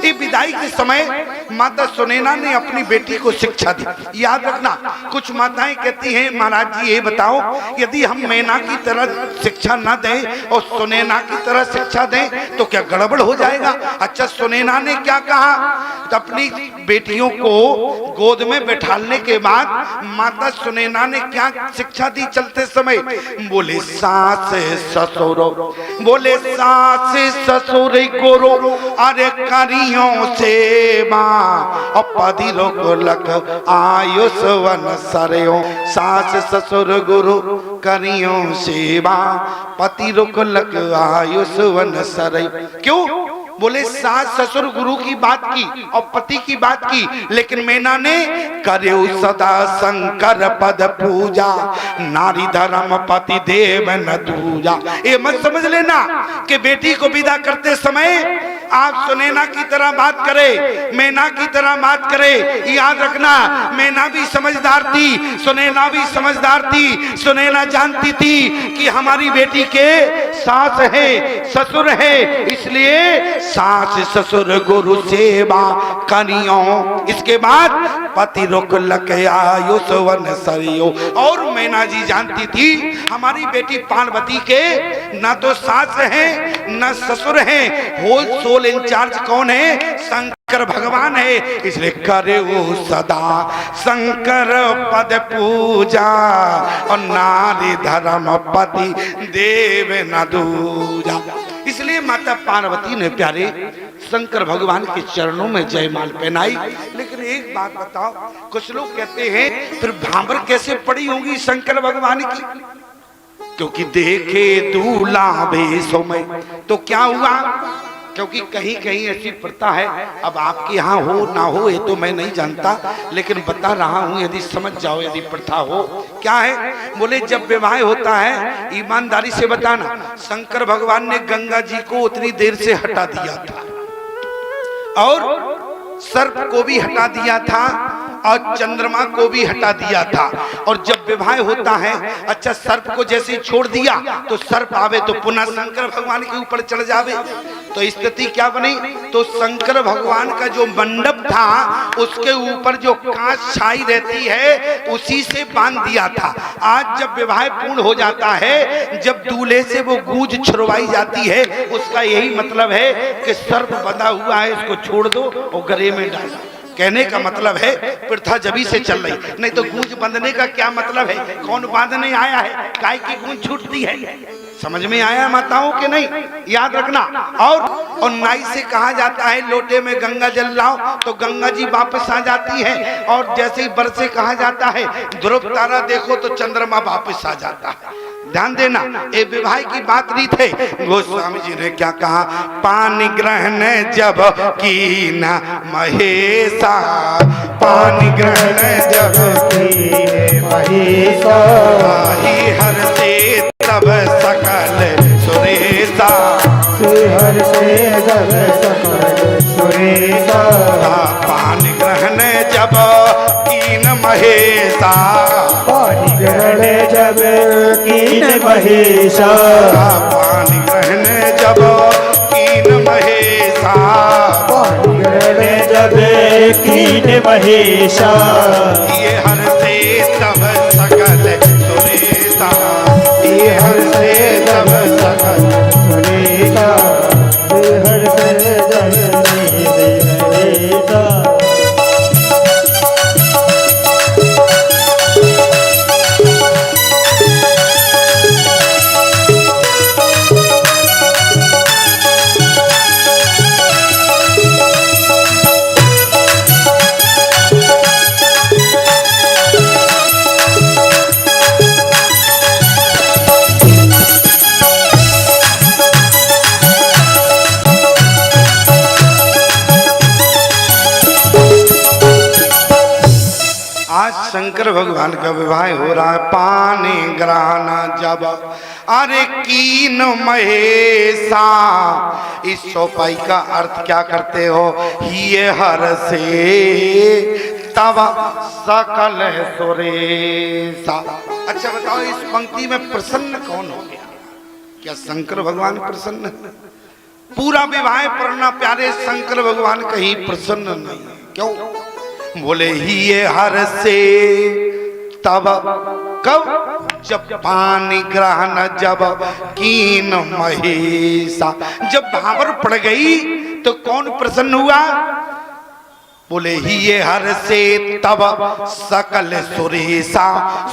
ये विदाई के समय माता सुनैना ने अपनी बेटी को शिक्षा दी। याद रखना, कुछ माताएं कहती हैं महाराज जी ये बताओ, यदि हम मैना की तरह शिक्षा ना दें और सुनैना की तरह शिक्षा दें तो क्या गड़बड़ हो जाएगा। अच्छा, सुनैना ने क्या कहा, तो अपनी बेटियों को गोद में बैठालने के बाद माता सुनैना ने क्या शिक्षा दी चलते समय, बोले सास ससुर, बोले सास ससुर गुरु अरे करियों सेवा और पति लक आयुष वन सरयो। सास ससुर गुरु करियों सेवा पति लक आयुष वन सरयो। क्यों? बोले सास ससुर गुरु की बात की और पति की बात की, लेकिन मैना ने करे सदा शंकर पद पूजा, नारी धर्म पति देव न दूजा। ये मत समझ लेना कि बेटी को विदा करते समय आप सुनैना की तरह बात करे, मैना की तरह बात करे। याद रखना, मैना भी समझदार थी, सुनैना भी समझदार थी। सुनैना जानती थी कि हमारी बेटी के सास है ससुर है, इसलिए सास ससुर गुरु सेवा करियो, इसके बाद पति रोक लक आयुष वन सरियो। और मैना जी जानती थी हमारी बेटी पार्वती के न तो सास है न ससुर है, होल सोल इंचार्ज कौन है? शंकर भगवान है। इसलिए करे वो सदा शंकर पद पूजा और नारी धर्म पति देव न दूजा। इसलिए माता पार्वती ने प्यारे शंकर भगवान के चरणों में जयमाल पहनाई। लेकिन एक बात बताओ, कुछ लोग कहते हैं फिर भांबर कैसे पड़ी होगी शंकर भगवान की? क्योंकि देखे दूल्हा भेषों में, तो क्या हुआ? क्योंकि कहीं कहीं ऐसी प्रथा है, अब आपके यहाँ हो ना हो ये तो मैं नहीं जानता, लेकिन बता रहा हूँ यदि समझ जाओ यदि प्रथा हो। क्या है? बोले जब विवाह होता है, ईमानदारी से बताना, शंकर भगवान ने गंगा जी को उतनी देर से हटा दिया था और सर्प को भी हटा दिया था और चंद्रमा को भी हटा दिया था। और जब विवाह होता है, अच्छा सर्प को जैसे छोड़ दिया तो सर्प आवे तो पुनः शंकर भगवान के ऊपर चढ़ जावे, तो स्थिति क्या बनी? तो शंकर भगवान का जो मंडप था उसके ऊपर जो कांच छाई रहती है उसी से बांध दिया था। आज जब विवाह पूर्ण हो जाता है, जब दूल्हे से वो गूंज छुड़वाई जाती है, उसका यही मतलब है कि सर्प बंधा हुआ है, इसको छोड़ दो और गले में डालो। कहने का मतलब है प्रथा जभी से चल रही, नहीं तो गूंज बंधने का क्या मतलब है? कौन बांधने आया है? गाय की गूंज छूटती है। समझ में आया माताओं के नहीं? याद रखना। और नाई से कहा जाता है लोटे में गंगा जल लाओ, तो गंगा जी वापस आ जाती है। और जैसे ही बर से कहा जाता है ध्रुव तारा देखो, तो चंद्रमा वापस आ जाता है। ध्यान देना, ये विवाह की बात नहीं थे। गोस्वामी जी ने क्या कहा? पानी ग्रहण जब की न महेशा, पानी ग्रहण जब की महेशा, हर से तब सकल सुरेशा, हर से तब सकल सुरेशा, पानी ग्रहण जब कीन महेशा, पानी ग्रहण जब कीन महेशा, पानी ग्रहण जब कीन महेशा, पानी ग्रहण जब कीन महेशा, ये हर से तब सकल सुरेशा, ये हर से तब सकल सुरेशा, ये हर से तब सुरेशा। शंकर भगवान का विवाह हो रहा है। पानी ग्रहण जब अरे कीन महेशा, इस चौपाई का अर्थ क्या करते हो? ये हर से तब सकल सुरेशा। अच्छा बताओ, इस पंक्ति में प्रसन्न कौन हो गया? क्या शंकर भगवान प्रसन्न? पूरा विवाह पढ़ना प्यारे शंकर भगवान कहीं प्रसन्न नहीं। क्यों? बोले ही ये हर से तब कब जब पानी ग्रहण जब कीन महेशा, जब भावर पड़ गई तो कौन प्रसन्न हुआ? बोले ही ये हर से तब सकल सुरेशा।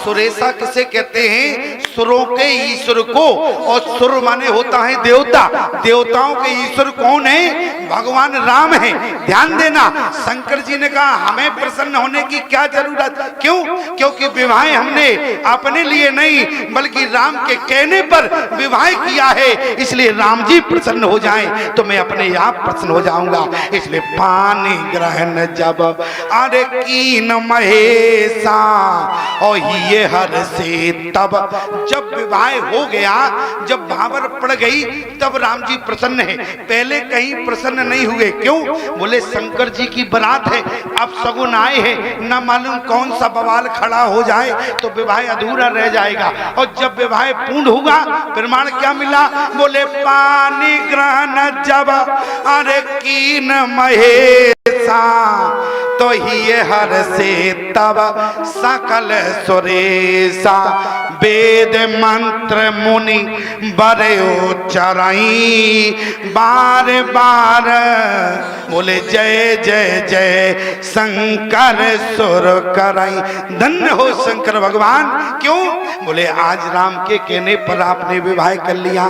सुरेशा किसे कहते हैं? सुरों के ईश्वर को, और सुर माने होता है देवता। देवताओं के ईश्वर कौन है? भगवान राम है। ध्यान देना, शंकर जी ने कहा हमें प्रसन्न होने की क्या जरूरत? क्यों? क्योंकि विवाह हमने अपने लिए नहीं बल्कि राम के कहने पर विवाह किया है, इसलिए राम जी प्रसन्न हो जाएं तो मैं अपने आप प्रसन्न हो जाऊंगा। इसलिए पानी ग्रहण जब अरे कीन महेशा, और ये हर से तब जब विवाह हो गया, जब भावर पड़ गई, तब राम जी प्रसन्न है। पहले कहीं प्रसन्न नहीं हुए। क्यों? बोले शंकर जी की बारात है, अब सगुन आए हैं, न मालूम कौन सा बवाल खड़ा हो जाए तो विवाह अधूरा रह जाएगा। और जब विवाह पूर्ण हुआ, प्रमाण क्या मिला? बोले पानी ग्रहण जब अरे कीन महेशा, तो ही हर से तब सकल सुरेशा। वेद मंत्र मुनि बरे उच्चराई, बार बार बोले जय जय जय शंकर सुर कराई। धन्य हो शंकर भगवान। क्यों? बोले आज राम के कहने पर आपने विवाह कर लिया।